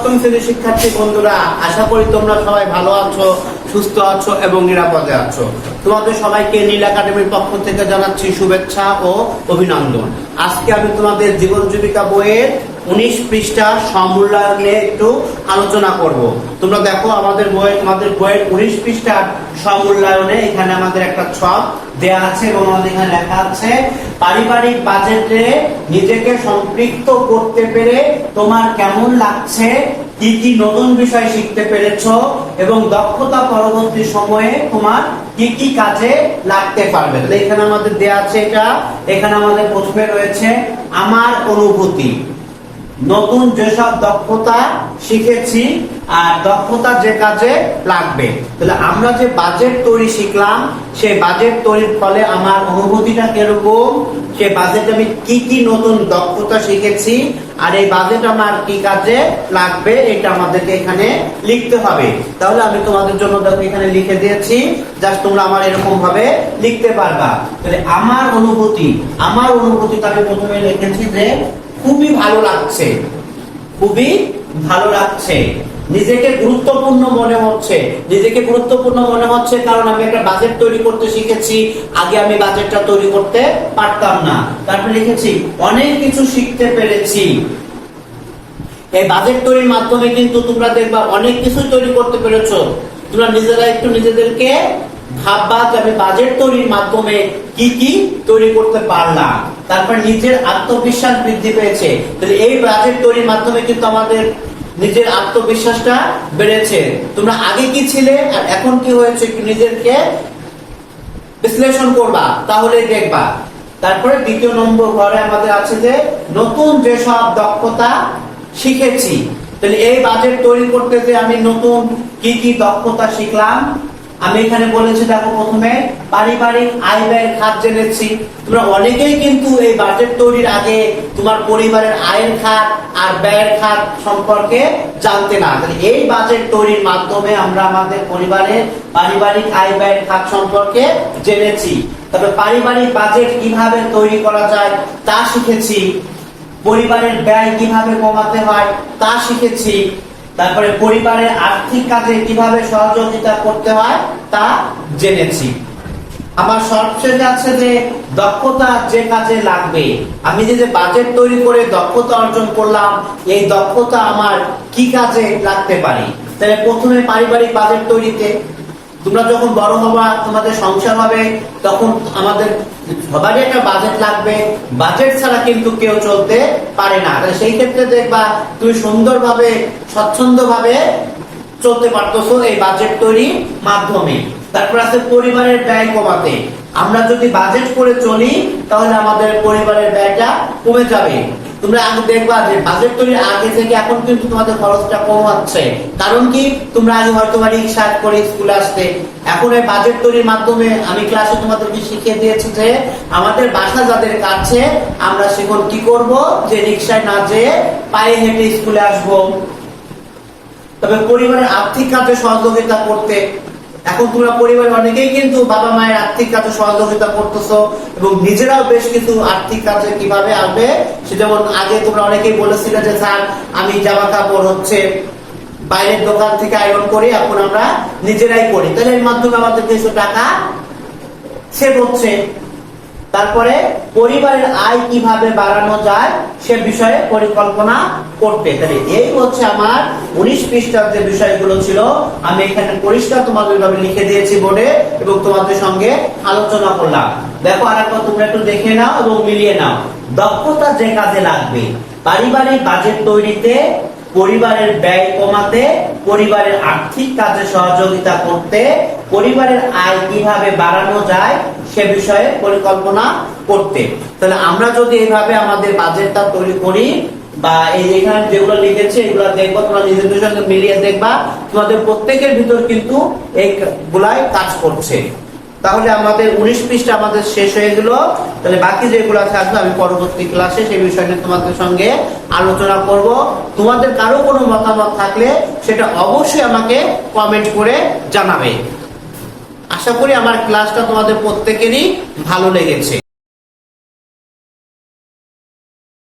সপ্তম শ্রেণীর শিক্ষার্থী বন্ধুরা, আশা করি তোমরা সবাই ভালো আছো, সুস্থ আছো এবং নিরাপদে আছো। তোমাদের সবাইকে নীল একাডেমির পক্ষ থেকে জানাচ্ছি শুভেচ্ছা ও অভিনন্দন। আজকে আমি তোমাদের জীবন জীবিকা বইয়ের 19 পৃষ্ঠা সমূল্যায়ন নিয়ে একটু আলোচনা করব। তোমরা দেখো আমাদের বইয়ের 19 পৃষ্ঠার সমূল্যায়নে এখানে আমাদের একটা ছক দেয়া আছে এবং আমাদের এখানে লেখা আছে পারিবারিক বাজেটে নিজেকে সম্পৃক্ত করতে পেরে তোমার কেমন লাগছে, কি কি নতুন বিষয় শিখতে পেরেছো এবং দক্ষতা পরবর্তী সময়ে তোমার কি কি কাজে লাগতে পারবে। তাহলে এখানে আমাদের দেয়া আছে এখানে আমাদের প্রথমে রয়েছে আমার অনুভূতি, নতুন যেসব দক্ষতা শিখেছি আর দক্ষতা যে কাজে লাগবে। তাহলে আমরা যে বাজেট তৈরি শিখলাম, সেই বাজেট তৈরির ফলে আমার অনুভূতিটা কিরকম, সেই বাজেটে আমি কি কি নতুন দক্ষতা শিখেছি আর এই বাজেট আমার কি কাজে লাগবে, এটা আমাদেরকে এখানে লিখতে হবে। তাহলে আমি তোমাদের জন্য দেখো এখানে লিখে দিয়েছি, জাস্ট তোমরা আমার এরকম ভাবে লিখতে পারবা। তাহলে আমার অনুভূতিটা আমি প্রথমে লিখেছি যে খুবই ভালো লাগছে, খুবই ভালো লাগছে। নিজেকে গুরুত্বপূর্ণ মনে হচ্ছে কারণ আমি একটা বাজেট তৈরি করতে শিখেছি, আগে আমি বাজেটটা তৈরি করতে পারতাম না। তারপরে লিখেছি অনেক কিছু শিখতে পেরেছি। এই বাজেট তৈরির মাধ্যমে কিন্তু তোমরা দেখবা অনেক কিছু তৈরি করতে পেরেছো। তোমরা নিজেরা একটু নিজেদেরকে ভাববা যে আমি বাজেট তৈরির মাধ্যমে কি কি তৈরি করতে পারলাম। তারপর নিজের আত্মবিশ্বাস বৃদ্ধি পেয়েছে। তাহলে এই বাজেট তৈরির মাধ্যমে কিন্তু আমাদের নিজের আত্মবিশ্বাসটা বেড়েছে। তোমরা আগে কি ছিলে আর এখন কি হয়েছে একটু নিজেকে বিশ্লেষণ করবা, তাহলে দেখবা। তারপরে দ্বিতীয় নম্বর ঘরে আমাদের আছে যে নতুন যেসব দক্ষতা শিখেছি। তাহলে এই বাজেট তৈরি করতে যে আমি নতুন কি কি দক্ষতা শিখলাম, আমি এখানে বলেছি দেখো প্রথমে পারিবারিক আয় ব্যয়ের খাত জেনেছি। তোমরা অনেকেই কিন্তু এই বাজেট তৈরির আগে তোমার পরিবারের আয়ের খাত আর ব্যয়ের খাত সম্পর্কে জানতে না। তাহলে এই বাজেট তৈরির মাধ্যমে আমরা আমাদের পরিবারের পারিবারিক আয় ব্যয়ের খাত সম্পর্কে জেনেছি। তবে পারিবারিক বাজেট কিভাবে তৈরি করা যায় তা শিখেছি। পরিবারের ব্যয় কিভাবে কমাতে হয় তা শিখেছি। তারপরে পরিবারের আর্থিক কাজে কিভাবে সহযোগিতা করতে হয় তা জেনেছি। আমার সবশেষে আছে যে দক্ষতা যে কাজে লাগবে। আমি যে বাজেট তৈরি করে দক্ষতা অর্জন করলাম, এই দক্ষতা আমার কি কাজে লাগতে পারে। তাহলে প্রথমে পারিবারিক বাজেট তৈরিতে তোমরা যখন বড় হবা, তোমাদের সংসার হবে, তখন আমাদের সবারই একটা বাজেট লাগবে। বাজেট ছাড়া কিন্তু কেউ চলতে পারে না। তাহলে সেই ক্ষেত্রে দেখবা তুমি সুন্দরভাবে স্বচ্ছন্দভাবে চলতে পারতেছো এই বাজেট তৈরির মাধ্যমে। তারপর আছে পরিবারের ব্যয় কমাতে। আমরা যদি বাজেট করে চলি তাহলে আমাদের পরিবারের ব্যয়টা কমে যাবে। তোমরা আগে দেখবা যে বাজেট তৈরির আগে থেকে এখন কিন্তু তোমাদের খরচটা কম হচ্ছে। কারণ কি, তোমরা আগে হয়তো রিক্সা করে স্কুলে আসতে, এখন এই বাজেট তৈরির মাধ্যমে আমি ক্লাসে তোমাদেরকে শিখিয়ে দিয়েছি যে আমাদের বাসা যাদের কাছে আমরা সেখন কি করব, যে রিক্সায় না যেয়ে পায়ে হেঁটে স্কুলে আসবো। তবে পরিবারের আর্থিক কাজে সহযোগিতা করতে, এখন তোমরা পরিবারের অনেকেই কিন্তু বাবা মায়ের আর্থিক কাজে সহযোগিতা করতেছো এবং নিজেরাও বেশ কিছু আর্থিক কাজে কিভাবে আসবে। সে যেমন আগে তোমরা অনেকেই বলেছিলে যে স্যার আমি জামা কাপড় বাইরের দোকান থেকে আয়রন করি, এখন আমরা নিজেরাই করি। তাহলে এর মাধ্যমে আমাদের কিছু টাকা সেভ হচ্ছে। তারপরে পরিবারের আয় কিভাবে বাড়ানো যায় সে বিষয়ে পরিকল্পনা করতে। তাহলে এই হচ্ছে আমার 19 পৃষ্ঠার যে বিষয়গুলো ছিল, আমি এখানে পরিষ্কার তোমাদের ভাবে লিখে দিয়েছি বোর্ডে এবং তোমাদের সঙ্গে আলোচনা করলাম। দেখো আরেকবার তোমরা একটু দেখে নাও এবং মিলিয়ে নাও। দক্ষতা যে কাজে লাগবে, পারিবারিক বাজেট তৈরিতে, পরিবারের ব্যয় কমাতে, পরিবারের আর্থিক কাজে সহযোগিতা করতে, পরিবারের আয় কিভাবে বাড়ানো যায় সে বিষয়ে পরিকল্পনা করতে। তাহলে আমরা যদি এইভাবে আমাদের বাজেটটা তৈরি করি বা এই এখানে যেগুলো লিখেছে এগুলো দেখবো, তোমরা নিজেদের সঙ্গে মিলিয়ে দেখবা তোমাদের প্রত্যেকের ভিতর কিন্তু এইগুলাই কাজ করছে। তাহলে আমাদের 19 পৃষ্ঠা আমাদের শেষ হয়ে গেল। তাহলে বাকি যেগুলো থাকবে আমি পরবর্তী ক্লাসে সেই বিষয় নিয়ে তোমাদের সঙ্গে আলোচনা করব। তোমাদের কারো কোনো মতামত থাকলে সেটা অবশ্যই আমাকে কমেন্ট করে জানাবে। আশা করি আমার ক্লাসটা তোমাদের প্রত্যেকেরই ভালো লেগেছে।